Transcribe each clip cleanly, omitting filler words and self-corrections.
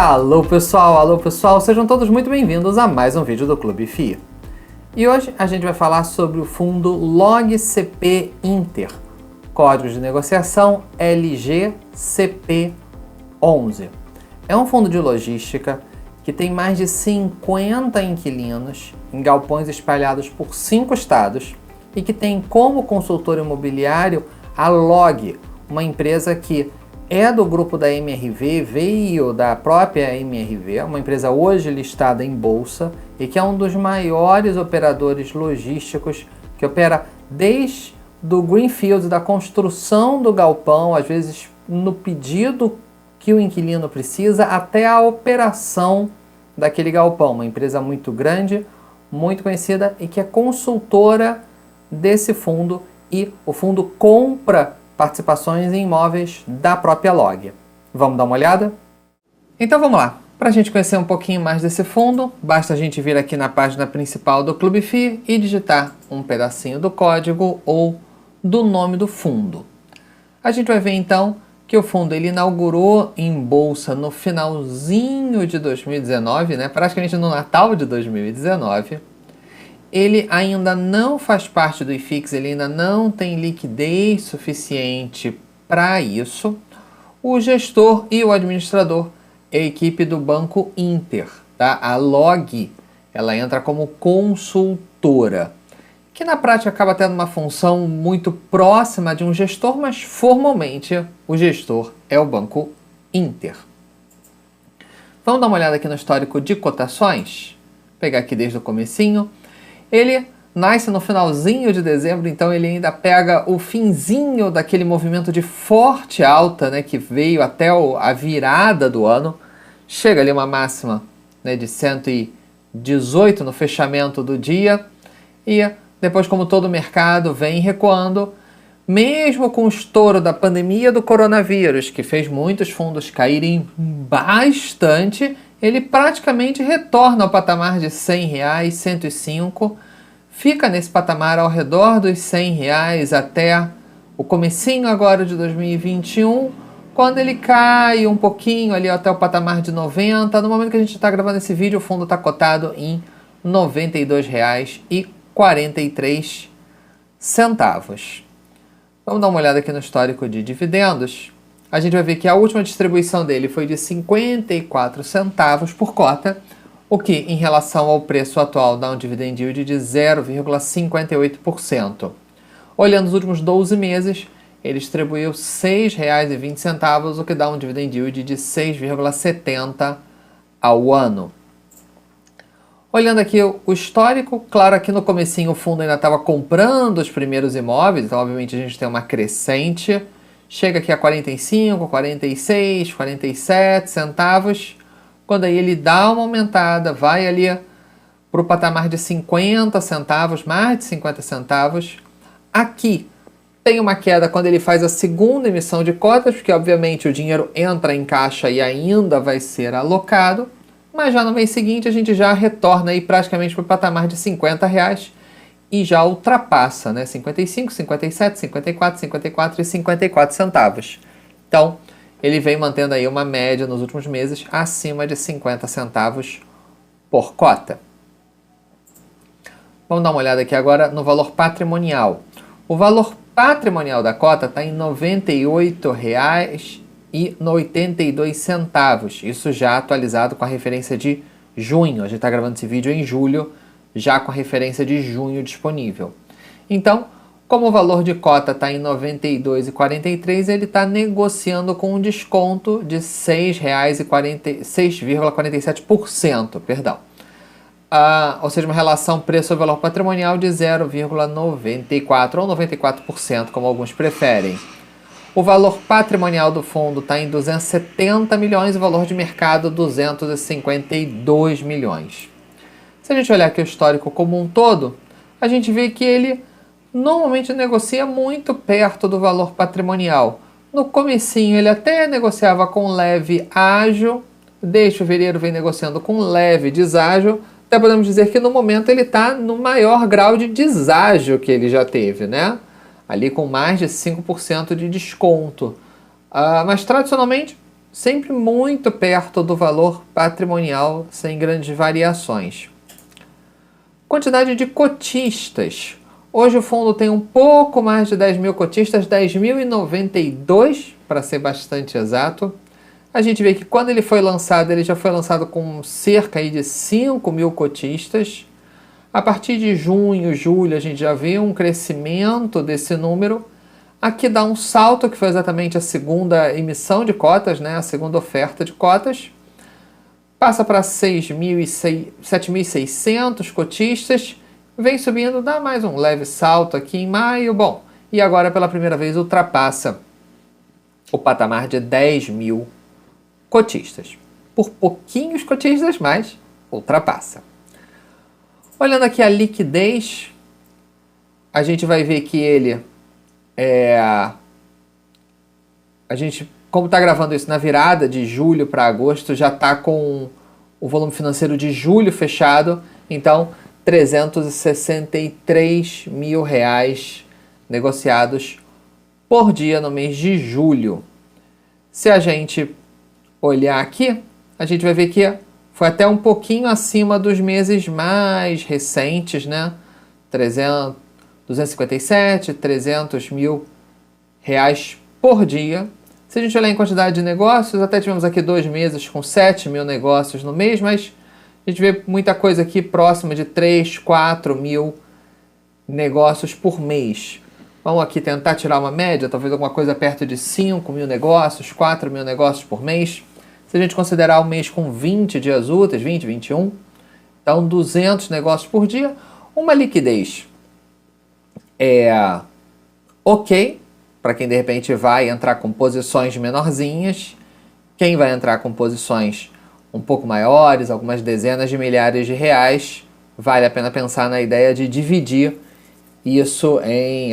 Alô pessoal, sejam todos muito bem-vindos a mais um vídeo do Clube FI. E hoje a gente vai falar sobre o fundo LogCP Inter, código de negociação LGCP11. É um fundo de logística que tem mais de 50 inquilinos em galpões espalhados por 5 estados e que tem como consultor imobiliário a Log, uma empresa que é do grupo da MRV, veio da própria MRV, uma empresa hoje listada em bolsa e que é um dos maiores operadores logísticos, que opera desde do greenfield, da construção do galpão, às vezes no pedido que o inquilino precisa, até a operação daquele galpão. Uma empresa muito grande, muito conhecida e que é consultora desse fundo, e o fundo compra participações em imóveis da própria Log. Vamos dar uma olhada? Então vamos lá. Para a gente conhecer um pouquinho mais desse fundo, basta a gente vir aqui na página principal do Clube FI e digitar um pedacinho do código ou do nome do fundo. A gente vai ver então que o fundo ele inaugurou em bolsa no finalzinho de 2019, praticamente no Natal de 2019. Ele ainda não faz parte do IFIX, ele ainda não tem liquidez suficiente para isso. O gestor e o administrador é a equipe do Banco Inter, tá? A Log, ela entra como consultora, que na prática acaba tendo uma função muito próxima de um gestor, mas formalmente o gestor é o Banco Inter. Vamos dar uma olhada aqui no histórico de cotações? Vou pegar aqui desde o comecinho. Ele nasce no finalzinho de dezembro, então ele ainda pega o finzinho daquele movimento de forte alta, que veio até a virada do ano. Chega ali uma máxima de 118 no fechamento do dia. E depois, como todo o mercado vem recuando, mesmo com o estouro da pandemia do coronavírus, que fez muitos fundos caírem bastante, ele praticamente retorna ao patamar de R$100, 105, fica nesse patamar ao redor dos R$100 até o comecinho agora de 2021, quando ele cai um pouquinho ali até o patamar de 90. No momento que a gente está gravando esse vídeo, o fundo está cotado em R$ 92,43. Vamos dar uma olhada aqui no histórico de dividendos. A gente vai ver que a última distribuição dele foi de 54 centavos por cota, o que, em relação ao preço atual, dá um dividend yield de 0,58%. Olhando os últimos 12 meses, ele distribuiu R$ 6,20, o que dá um dividend yield de 6,70% ao ano. Olhando aqui o histórico, claro, aqui no comecinho o fundo ainda estava comprando os primeiros imóveis, então obviamente a gente tem uma crescente. Chega aqui a 45, 46, 47 centavos. Quando aí ele dá uma aumentada, vai ali para o patamar de 50 centavos, mais de 50 centavos. Aqui tem uma queda quando ele faz a segunda emissão de cotas, porque obviamente o dinheiro entra em caixa e ainda vai ser alocado. Mas já no mês seguinte a gente já retorna aí praticamente para o patamar de R$50 e já ultrapassa, 55, 57, 54, 54 e 54 centavos. Então, ele vem mantendo aí uma média nos últimos meses acima de 50 centavos por cota. Vamos dar uma olhada aqui agora no valor patrimonial. O valor patrimonial da cota está em R$ 98,82. Isso já atualizado com a referência de junho. A gente está gravando esse vídeo em julho, já com a referência de junho disponível. Então, como o valor de cota está em R$ 92,43, ele está negociando com um desconto de R$ 6,47%, ou seja, uma relação preço-valor patrimonial de 0,94 ou 94%, como alguns preferem. O valor patrimonial do fundo está em 270 milhões e o valor de mercado 252 milhões. Se a gente olhar aqui o histórico como um todo, a gente vê que ele normalmente negocia muito perto do valor patrimonial. No comecinho ele até negociava com leve ágio, desde fevereiro vem negociando com leve deságio. Até podemos dizer que no momento ele está no maior grau de deságio que ele já teve, ali com mais de 5% de desconto. Mas tradicionalmente sempre muito perto do valor patrimonial, sem grandes variações. Quantidade de cotistas. Hoje o fundo tem um pouco mais de 10 mil cotistas, 10.092 para ser bastante exato. A gente vê que quando ele foi lançado, ele já foi lançado com cerca aí de 5 mil cotistas. A partir de junho, julho, a gente já vê um crescimento desse número. Aqui dá um salto, que foi exatamente a segunda emissão de cotas, né? A segunda oferta de cotas. Passa para 7.600 cotistas. Vem subindo, dá mais um leve salto aqui em maio. Bom, e agora pela primeira vez ultrapassa o patamar de 10 mil cotistas. Por pouquinhos cotistas, mas ultrapassa. Olhando aqui a liquidez, a gente vai ver que ele a gente, como está gravando isso na virada de julho para agosto, já está com o volume financeiro de julho fechado, então 363 mil reais negociados por dia no mês de julho. Se a gente olhar aqui, a gente vai ver que foi até um pouquinho acima dos meses mais recentes, né? 257, 300 mil reais por dia. Se a gente olhar em quantidade de negócios, até tivemos aqui 2 meses com 7 mil negócios no mês, mas a gente vê muita coisa aqui próxima de 3, 4 mil negócios por mês. Vamos aqui tentar tirar uma média, talvez alguma coisa perto de 5 mil negócios, 4 mil negócios por mês. Se a gente considerar um mês com 20 dias úteis, 20, 21, então 200 negócios por dia, uma liquidez ok, para quem de repente vai entrar com posições menorzinhas. Quem vai entrar com posições um pouco maiores, algumas dezenas de milhares de reais, vale a pena pensar na ideia de dividir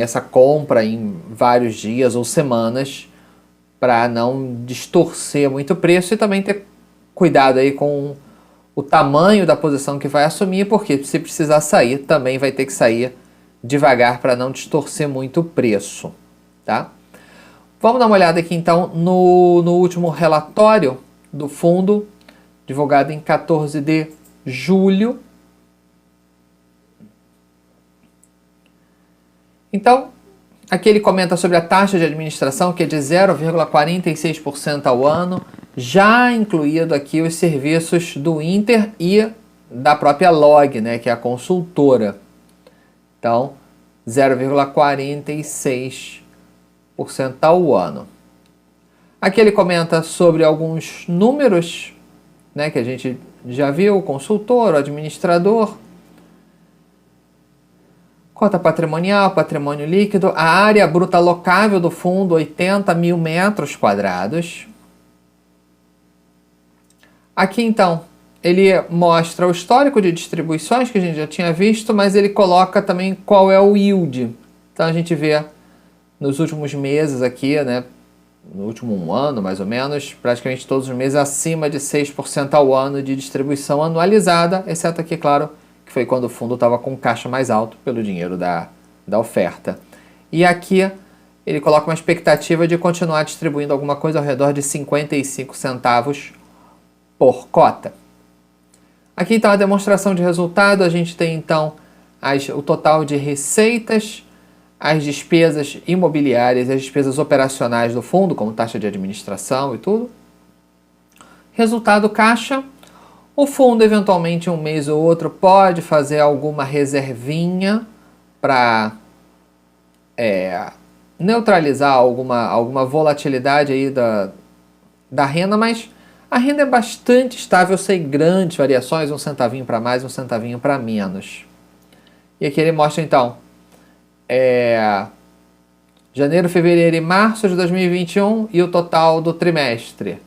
essa compra em vários dias ou semanas, para não distorcer muito o preço, e também ter cuidado aí com o tamanho da posição que vai assumir, porque se precisar sair, também vai ter que sair devagar para não distorcer muito o preço, tá? Vamos dar uma olhada aqui então no último relatório do fundo, divulgado em 14 de julho. Então, aqui ele comenta sobre a taxa de administração, que é de 0,46% ao ano, já incluído aqui os serviços do Inter e da própria Log, né, que é a consultora. Então, 0,46% ao ano. Aqui ele comenta sobre alguns números, né, que a gente já viu: o consultor, o administrador, cota patrimonial, patrimônio líquido, a área bruta locável do fundo, 80 mil metros quadrados. Aqui então, ele mostra o histórico de distribuições que a gente já tinha visto, mas ele coloca também qual é o yield. Então a gente vê nos últimos meses aqui, né, no último ano mais ou menos, praticamente todos os meses acima de 6% ao ano de distribuição anualizada, exceto aqui, claro, que foi quando o fundo estava com caixa mais alto pelo dinheiro da oferta. E aqui ele coloca uma expectativa de continuar distribuindo alguma coisa ao redor de 55 centavos por cota. Aqui então a demonstração de resultado, a gente tem então o total de receitas, as despesas imobiliárias e as despesas operacionais do fundo, como taxa de administração e tudo. Resultado caixa. O fundo, eventualmente, um mês ou outro, pode fazer alguma reservinha para neutralizar alguma volatilidade aí da renda, mas a renda é bastante estável, sem grandes variações, um centavinho para mais, um centavinho para menos. E aqui ele mostra, então, janeiro, fevereiro e março de 2021 e o total do trimestre.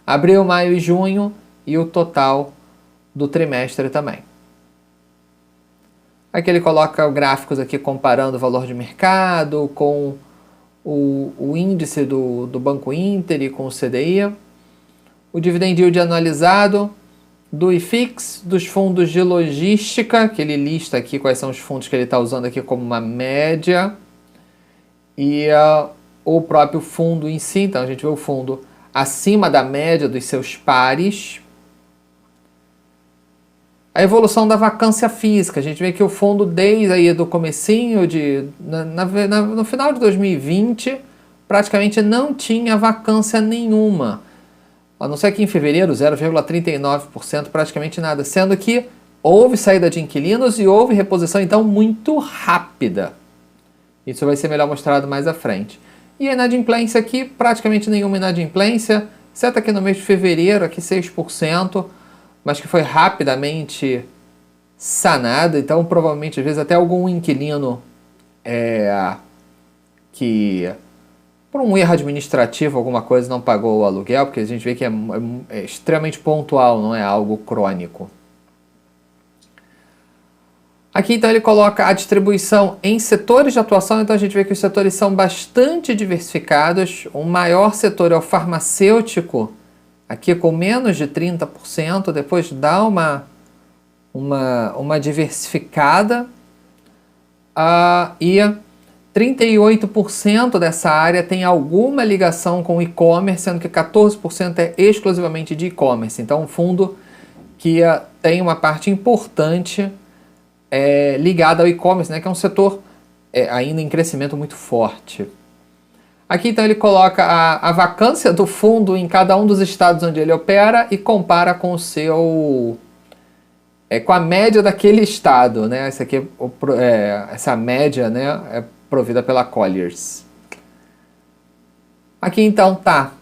Abril, maio e junho e o total do trimestre também. Aqui ele coloca gráficos aqui comparando o valor de mercado com o índice do Banco Inter e com o CDI. O dividend yield anualizado do IFIX, dos fundos de logística, que ele lista aqui quais são os fundos que ele está usando aqui como uma média, e o próprio fundo em si. Então a gente vê o fundo acima da média dos seus pares. A evolução da vacância física, a gente vê que o fundo desde aí do comecinho no final de 2020 praticamente não tinha vacância nenhuma, a não ser que em fevereiro 0,39%, praticamente nada, sendo que houve saída de inquilinos e houve reposição então muito rápida. Isso vai ser melhor mostrado mais à frente. E a inadimplência aqui, praticamente nenhuma inadimplência, exceto aqui no mês de fevereiro, aqui 6%, mas que foi rapidamente sanada, então provavelmente às vezes até algum inquilino que por um erro administrativo, alguma coisa, não pagou o aluguel, porque a gente vê que é extremamente pontual, não é algo crônico. Aqui então ele coloca a distribuição em setores de atuação, então a gente vê que os setores são bastante diversificados. O maior setor é o farmacêutico, aqui com menos de 30%, depois dá uma diversificada, e 38% dessa área tem alguma ligação com e-commerce, sendo que 14% é exclusivamente de e-commerce. Então, um fundo que tem uma parte importante ligada ao e-commerce, né, que é um setor ainda em crescimento muito forte. Aqui, então, ele coloca a vacância do fundo em cada um dos estados onde ele opera e compara com o seu... com a média daquele estado, né? Essa aqui essa média, né, é provida pela Colliers. Aqui então tá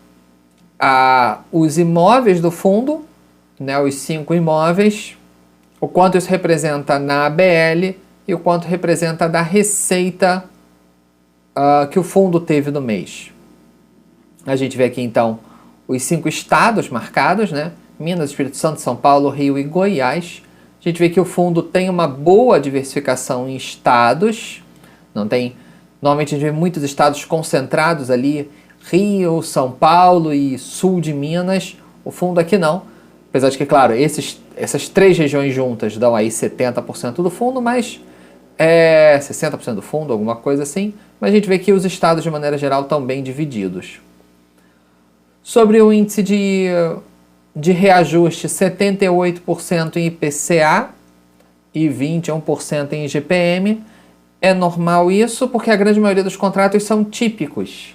os imóveis do fundo, né, os 5 imóveis, o quanto isso representa na ABL e o quanto representa da receita que o fundo teve no mês. A gente vê aqui então os 5 estados marcados, né? Minas, Espírito Santo, São Paulo, Rio e Goiás. A gente vê que o fundo tem uma boa diversificação em estados. Normalmente a gente vê muitos estados concentrados ali, Rio, São Paulo e sul de Minas. O fundo aqui não. Apesar de que, claro, essas 3 regiões juntas dão aí 70% do fundo, mas 60% do fundo, alguma coisa assim. Mas a gente vê que os estados, de maneira geral, estão bem divididos. Sobre o índice de reajuste, 78% em IPCA e 21% em IGPM. É normal isso, porque a grande maioria dos contratos são típicos.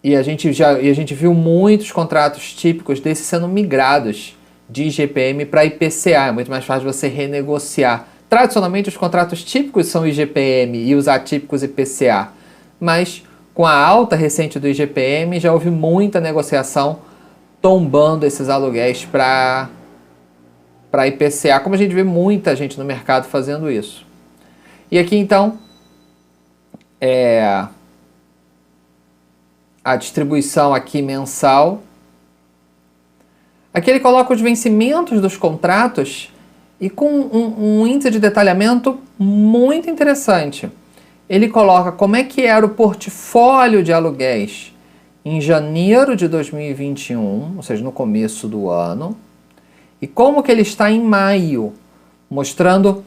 E a gente viu muitos contratos típicos desses sendo migrados de IGPM para IPCA. É muito mais fácil você renegociar. Tradicionalmente, os contratos típicos são IGPM e os atípicos IPCA. Mas com a alta recente do IGPM, já houve muita negociação tombando esses aluguéis para IPCA, como a gente vê muita gente no mercado fazendo isso. E aqui, então, a distribuição aqui mensal. Aqui ele coloca os vencimentos dos contratos e com um índice de detalhamento muito interessante. Ele coloca como é que era o portfólio de aluguéis em janeiro de 2021, ou seja, no começo do ano, e como que ele está em maio, mostrando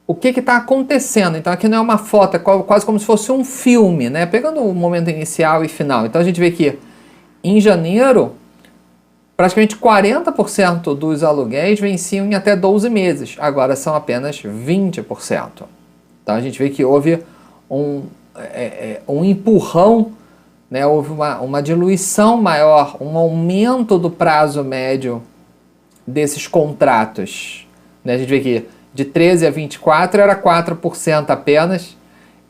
o que está acontecendo. Então aqui não é uma foto, é quase como se fosse um filme, né? Pegando o momento inicial e final. Então a gente vê que em janeiro, praticamente 40% dos aluguéis venciam em até 12 meses. Agora são apenas 20%. Então a gente vê que houve um empurrão, né? Houve uma diluição maior, um aumento do prazo médio desses contratos. Né? A gente vê que de 13 a 24 era 4% apenas,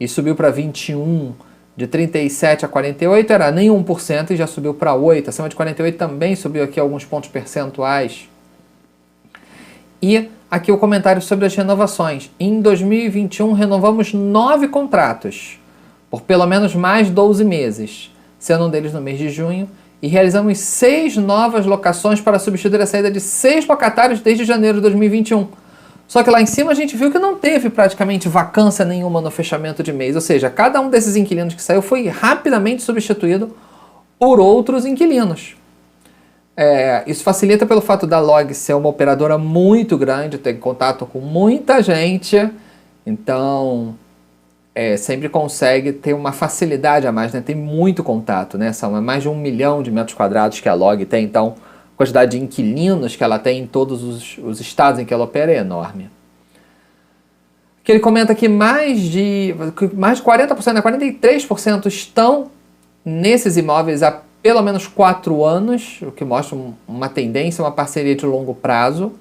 e subiu para 21%. De 37 a 48 era nem 1% e já subiu para 8%. Acima de 48 também subiu aqui alguns pontos percentuais. E aqui o comentário sobre as renovações. Em 2021 renovamos 9 contratos, por pelo menos mais 12 meses, sendo um deles no mês de junho, e realizamos 6 novas locações para substituir a saída de 6 locatários desde janeiro de 2021. Só que lá em cima a gente viu que não teve praticamente vacância nenhuma no fechamento de mês, ou seja, cada um desses inquilinos que saiu foi rapidamente substituído por outros inquilinos. Isso facilita pelo fato da Log ser uma operadora muito grande, ter contato com muita gente, então sempre consegue ter uma facilidade a mais, né? Tem muito contato, né? São mais de 1 milhão de metros quadrados que a Log tem, então a quantidade de inquilinos que ela tem em todos os estados em que ela opera é enorme. Que ele comenta que mais de 40%, né? 43% estão nesses imóveis há pelo menos 4 anos, o que mostra uma tendência, uma parceria de longo prazo.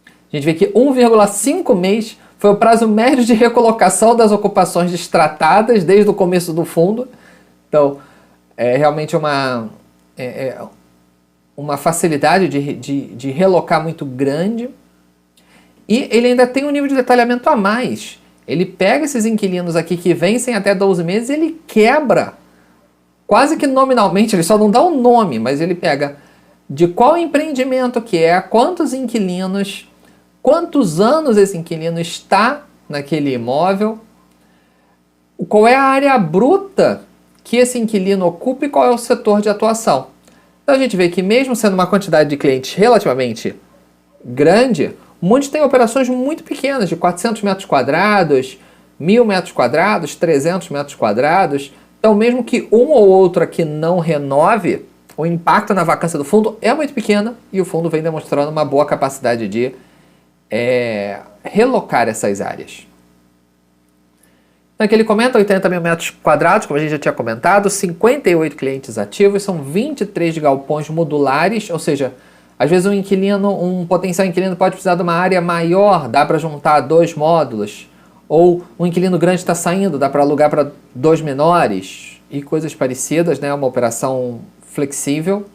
A gente vê que 1,5 mês foi o prazo médio de recolocação das ocupações destratadas desde o começo do fundo. Então, é realmente uma facilidade de relocar muito grande. E ele ainda tem um nível de detalhamento a mais. Ele pega esses inquilinos aqui que vencem até 12 meses e ele quebra, quase que nominalmente, ele só não dá um nome, mas ele pega de qual empreendimento que é, quantos inquilinos, quantos anos esse inquilino está naquele imóvel, qual é a área bruta que esse inquilino ocupa e qual é o setor de atuação. Então a gente vê que mesmo sendo uma quantidade de clientes relativamente grande, muitos têm operações muito pequenas, de 400 metros quadrados, 1.000 metros quadrados, 300 metros quadrados. Então mesmo que um ou outro aqui não renove, o impacto na vacância do fundo é muito pequeno e o fundo vem demonstrando uma boa capacidade de relocar essas áreas. Então aqui ele comenta 80 mil metros quadrados, como a gente já tinha comentado, 58 clientes ativos, são 23 galpões modulares, ou seja, às vezes um potencial inquilino pode precisar de uma área maior, dá para juntar 2 módulos, ou um inquilino grande está saindo, dá para alugar para 2 menores, e coisas parecidas, né? Uma operação flexível.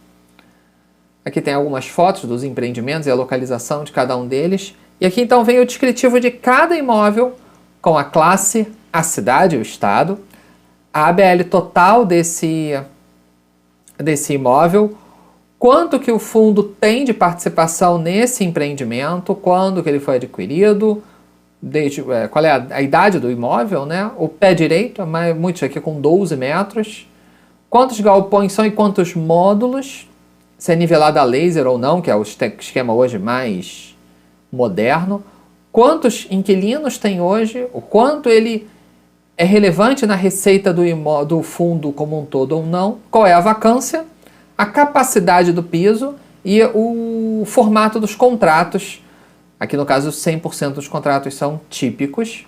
Aqui tem algumas fotos dos empreendimentos e a localização de cada um deles. E aqui então vem o descritivo de cada imóvel, com a classe, a cidade, o estado, a ABL total desse imóvel, quanto que o fundo tem de participação nesse empreendimento, quando que ele foi adquirido, qual é a idade do imóvel, né? O pé direito, muitos aqui com 12 metros, quantos galpões são e quantos módulos, se é nivelado a laser ou não, que é o esquema hoje mais moderno, quantos inquilinos tem hoje, o quanto ele é relevante na receita do fundo como um todo ou não, qual é a vacância, a capacidade do piso e o formato dos contratos. Aqui no caso 100% dos contratos são típicos.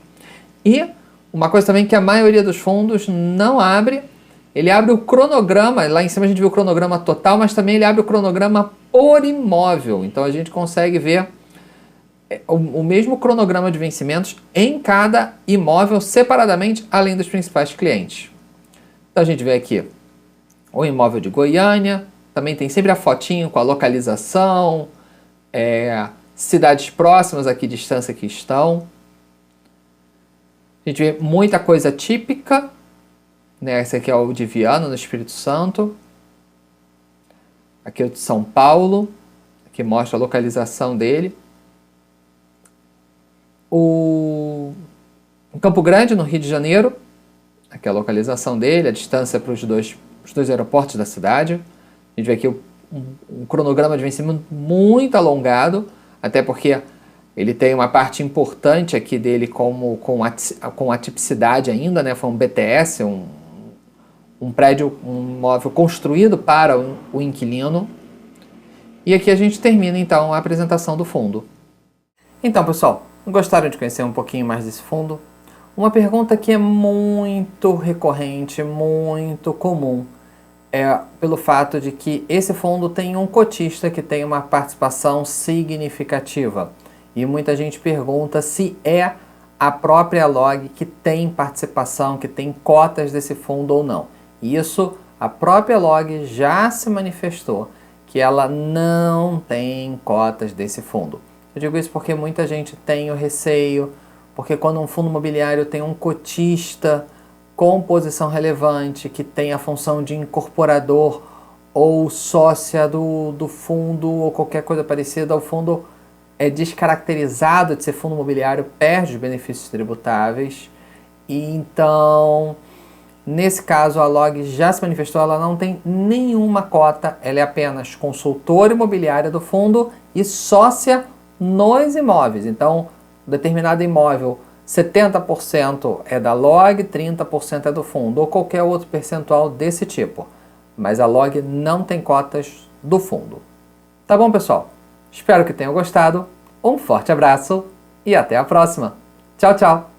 E uma coisa também que a maioria dos fundos não abre, ele abre o cronograma, lá em cima a gente viu o cronograma total, mas também ele abre o cronograma por imóvel. Então a gente consegue ver o mesmo cronograma de vencimentos em cada imóvel separadamente, além dos principais clientes. Então a gente vê aqui o imóvel de Goiânia, também tem sempre a fotinho com a localização, cidades próximas aqui, distância que estão. A gente vê muita coisa típica, né? Esse aqui é o de Viana, no Espírito Santo. Aqui é o de São Paulo, que mostra a localização dele. Em Campo Grande, no Rio de Janeiro, aqui é a localização dele, a distância para os dois aeroportos da cidade. A gente vê aqui um cronograma de vencimento muito alongado, até porque ele tem uma parte importante aqui dele com atipicidade ainda, né? Foi um BTS, um prédio, um imóvel construído para o inquilino. E aqui a gente termina então a apresentação do fundo. Então, pessoal, gostaram de conhecer um pouquinho mais desse fundo? Uma pergunta que é muito recorrente, muito comum, é pelo fato de que esse fundo tem um cotista que tem uma participação significativa. E muita gente pergunta se é a própria Log que tem participação, que tem cotas desse fundo ou não. Isso, a própria Log já se manifestou, que ela não tem cotas desse fundo. Eu digo isso porque muita gente tem o receio, porque quando um fundo imobiliário tem um cotista com posição relevante, que tem a função de incorporador ou sócia do fundo ou qualquer coisa parecida, o fundo é descaracterizado de ser fundo imobiliário, perde os benefícios tributáveis. E então, nesse caso, a Log já se manifestou, ela não tem nenhuma cota, ela é apenas consultora imobiliária do fundo e sócia nos imóveis. Então, determinado imóvel 70% é da LOG, 30% é do fundo, ou qualquer outro percentual desse tipo. Mas a LOG não tem cotas do fundo. Tá bom, pessoal? Espero que tenham gostado. Um forte abraço e até a próxima. Tchau, tchau!